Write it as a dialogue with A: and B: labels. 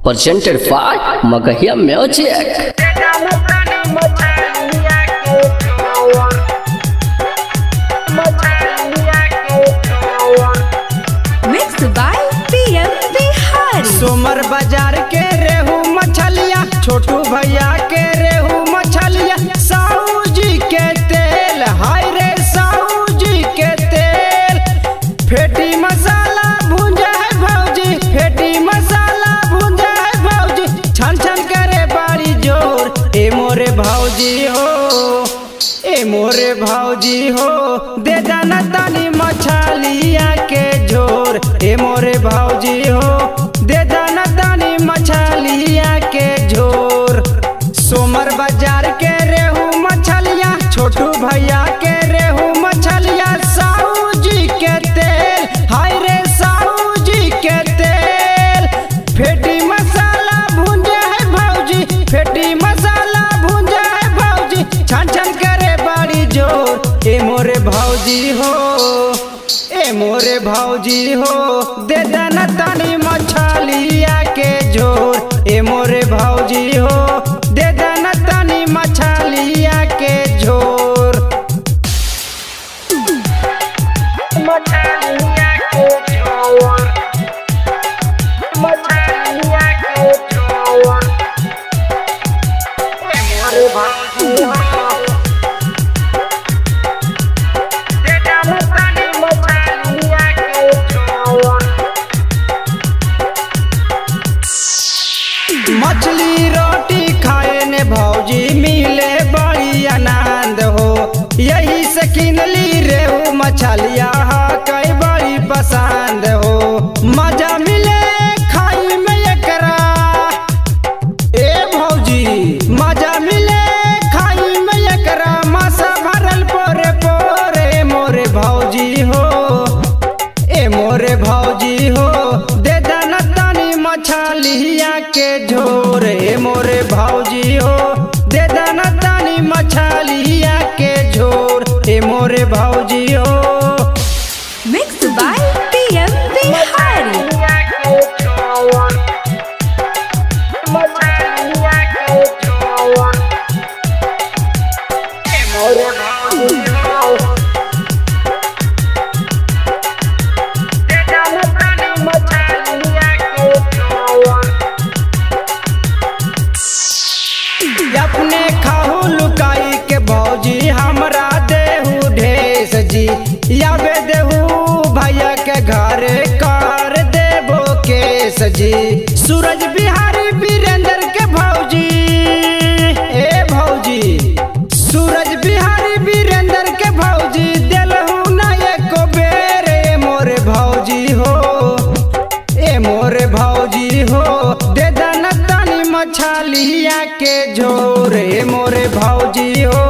A: presented by Magahia Music.
B: Mixed by PM Bihari.
C: सोमर बाजार के रेहू मछलिया, छोटू भैया के रेहू मछलिया, साहू जी के तेल, हाय रे साहू जी के तेल। फेटी मसाला भूंजा है भौजी, फेटी मसाला भूंजा है भौजी, छन छन करे बाड़ी जोर। ए मोरे भौजी हो, ए मोरे भौजी हो, दे दाना तानी मछलिया के झोर। ए मोरे भौजी हो, दे दाना तानी मछलिया के झोर। सोमर बाजार के रेहू मछलिया, छोटू भैया के रेहू मछलिया, साहू जी के तेल, हाय रे साहू जी के तेल। फेटी मसाला भूंजा है भौजी, फेटी मसाला भूंजा है भौजी, छन छन करे बाड़ी जोर। ए मोरे भौजी हो, ए मोरे भौजी हो, दे दाना तानी मछलिया के झोर। ए मोरे भौजी हो, दे दाना तानी मछलिया के झोर। मछलिया के झोर, मछलिया के झोर। ए मोरे भौजी हो, दे दाना तानी मछलिया के झोर। मछली रोटी खाए ने भौजी मिले बड़ी आनंद हो, यही से किनली रेहू मछलिया कई बड़ी पसंद हो। मजा मिले खाई में एकरा, ए भौजी मजा मिले खाई में एकरा, मासा भरल पोरे पोरे। मोरे भौजी हो, ए मोरे भौजी हो, दे दाना तानी मछलिया के झोर। ए मोरे भौजी हो, दे दाना तानी मछलिया के झोर। ए मोरे भौजी हो,
B: Mixed by PM Bihari.
C: मछलिया के झोर। ए मोरे भौजी हो, दे दाना तानी मछलिया के झोर। अपने खाहू लुकाई के भौजी हमरा देहू ढेस जी, याबे देहू भैया के घरे कर देबो केस जी। सूरज बिहारी वीरेंद्र के भौजी, ए भौजी सूरज बिहारी वीरेंद्र के भौजी, देलहू ना एको बेर। ए मोरे भौजी हो, ए मोरे भौजी हो, दे दाना तानी मछलिया के झोर। ए मोरे भौजी हो,